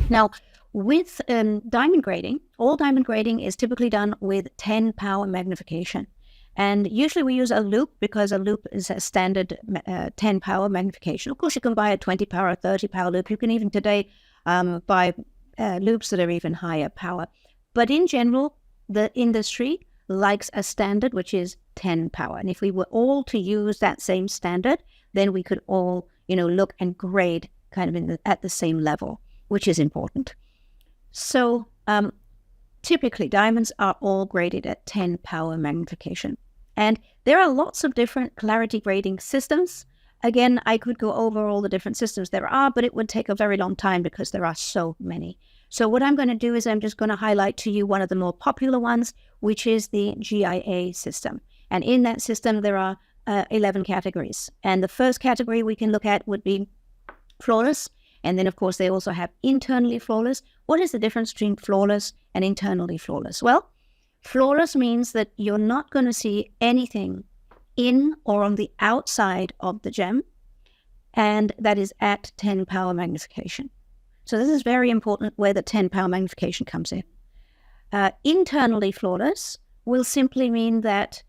Now, with diamond grading, all diamond grading is typically done with 10 power magnification. And usually we use a loop because a loop is a standard 10 power magnification. Of course, you can buy a 20 power, a 30 power loop. You can even today buy loops that are even higher power. But in general, the industry likes a standard, which is 10 power. And if we were all to use that same standard, then we could all, look and grade kind of at the same level, which is important. So typically, diamonds are all graded at 10 power magnification. And there are lots of different clarity grading systems. Again, I could go over all the different systems there are, but it would take a very long time because there are so many. So what I'm going to do is I'm just going to highlight to you one of the more popular ones, which is the GIA system. And in that system, there are 11 categories. And the first category we can look at would be flawless. And then, of course, they also have internally flawless. What is the difference between flawless and internally flawless? Well, flawless means that you're not going to see anything in or on the outside of the gem, and that is at 10 power magnification. So this is very important where the 10 power magnification comes in. Internally flawless will simply mean that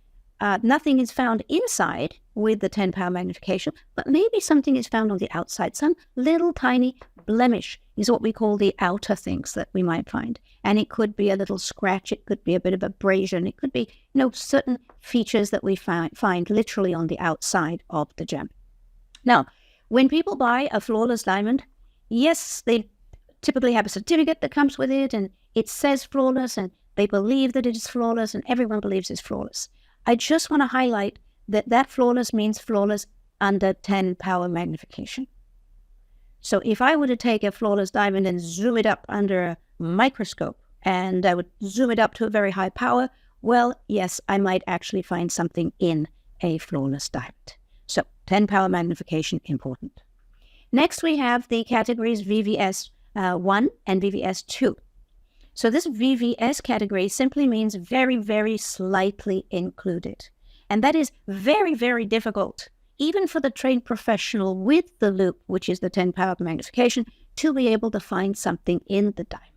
nothing is found inside with the 10 power magnification, but maybe something is found on the outside. Some little tiny blemish is what we call the outer things that we might find. And it could be a little scratch, it could be a bit of abrasion, it could be, certain features that we find literally on the outside of the gem. Now, when people buy a flawless diamond, yes, they typically have a certificate that comes with it, and it says flawless, and they believe that it is flawless, and everyone believes it's flawless. I just want to highlight that flawless means flawless under 10 power magnification. So if I were to take a flawless diamond and zoom it up under a microscope, and I would zoom it up to a very high power, well, yes, I might actually find something in a flawless diamond. So 10 power magnification, important. Next, we have the categories VVS1 and VVS2. So this VVS category simply means very, very slightly included. And that is very, very difficult, even for the trained professional with the loop, which is the 10 power magnification, to be able to find something in the diamond.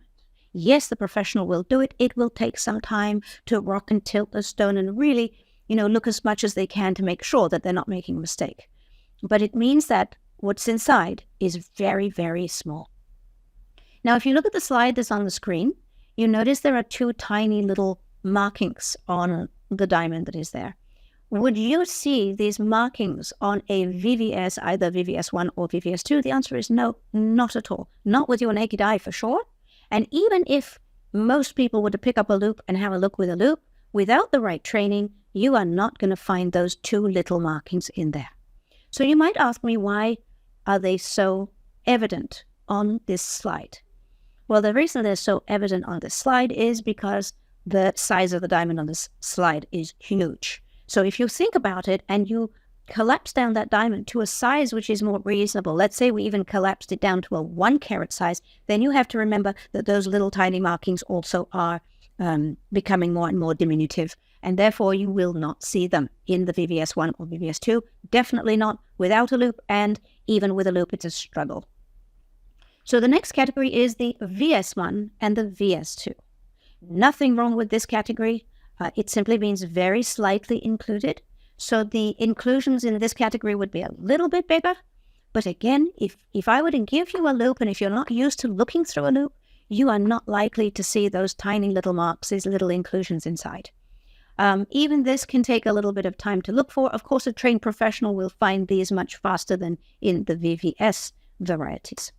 Yes, the professional will do it. It will take some time to rock and tilt the stone and really, look as much as they can to make sure that they're not making a mistake. But it means that what's inside is very, very small. Now, if you look at the slide that's on the screen, you notice there are two tiny little markings on the diamond that is there. Would you see these markings on a VVS, either VVS1 or VVS2? The answer is no, not at all. Not with your naked eye for sure. And even if most people were to pick up a loop and have a look with a loop, without the right training, you are not going to find those two little markings in there. So you might ask me, why are they so evident on this slide? Well, the reason they're so evident on this slide is because the size of the diamond on this slide is huge. So if you think about it and you collapse down that diamond to a size which is more reasonable, let's say we even collapsed it down to a 1 carat size, then you have to remember that those little tiny markings also are becoming more and more diminutive, and therefore you will not see them in the VVS1 or VVS2, definitely not without a loop, and even with a loop it's a struggle. So the next category is the VS1 and the VS2. Nothing wrong with this category. It simply means very slightly included. So the inclusions in this category would be a little bit bigger. But again, if I were to give you a loop, and if you're not used to looking through a loop, you are not likely to see those tiny little marks, these little inclusions inside. Even this can take a little bit of time to look for. Of course, a trained professional will find these much faster than in the VVS varieties.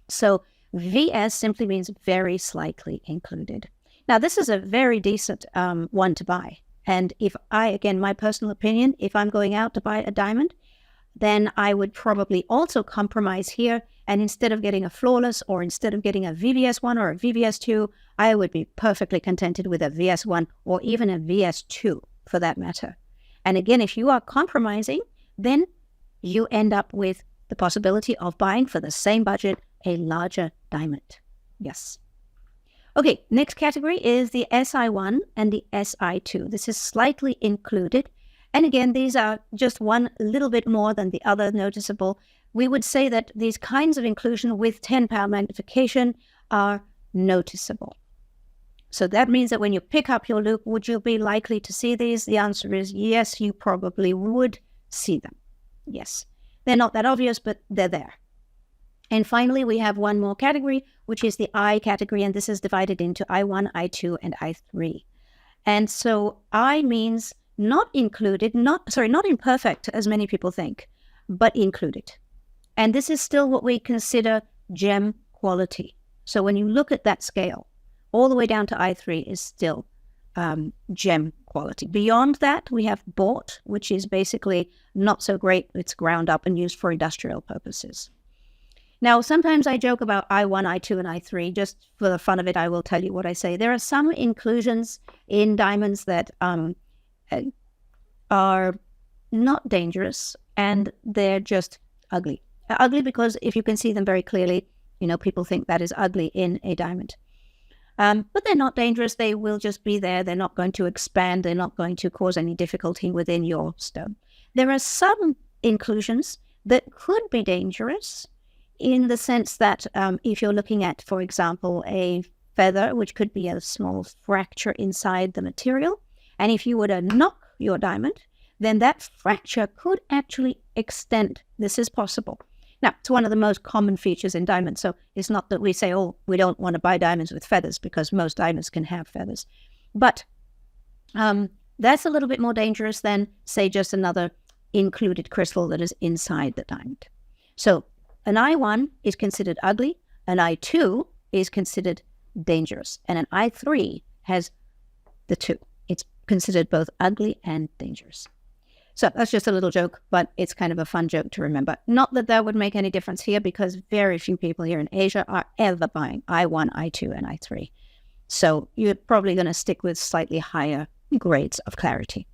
So VS simply means very slightly included. Now, this is a very decent one to buy. And if again, my personal opinion, if I'm going out to buy a diamond, then I would probably also compromise here. And instead of getting a flawless, or instead of getting a VVS1 or a VVS2, I would be perfectly contented with a VS1 or even a VS2 for that matter. And again, if you are compromising, then you end up with the possibility of buying for the same budget a larger diamond. Yes. Okay, next category is the SI1 and the SI2. This is slightly included. And again, these are just one little bit more than the other noticeable. We would say that these kinds of inclusion with 10 power magnification are noticeable. So that means that when you pick up your loupe, would you be likely to see these? The answer is yes, you probably would see them. Yes. They're not that obvious, but they're there. And finally, we have one more category, which is the I category, and this is divided into I1, I2, and I3. And so I means not included, not imperfect, as many people think, but included. And this is still what we consider gem quality. So when you look at that scale, all the way down to I3 is still gem quality. Beyond that, we have bought, which is basically not so great. It's ground up and used for industrial purposes. Now, sometimes I joke about I1, I2, and I3. Just for the fun of it, I will tell you what I say. There are some inclusions in diamonds that are not dangerous, and they're just ugly. Ugly because if you can see them very clearly, people think that is ugly in a diamond. But they're not dangerous. They will just be there. They're not going to expand. They're not going to cause any difficulty within your stone. There are some inclusions that could be dangerous in the sense that if you're looking at, for example, a feather, which could be a small fracture inside the material, and if you were to knock your diamond, then that fracture could actually extend. This is possible. Now, it's one of the most common features in diamonds. So it's not that we say, oh, we don't want to buy diamonds with feathers, because most diamonds can have feathers. But that's a little bit more dangerous than, say, just another included crystal that is inside the diamond. So an I1 is considered ugly, an I2 is considered dangerous, and an I3 has the two. It's considered both ugly and dangerous. So that's just a little joke, but it's kind of a fun joke to remember. Not that that would make any difference here, because very few people here in Asia are ever buying I1, I2, and I3. So you're probably going to stick with slightly higher grades of clarity.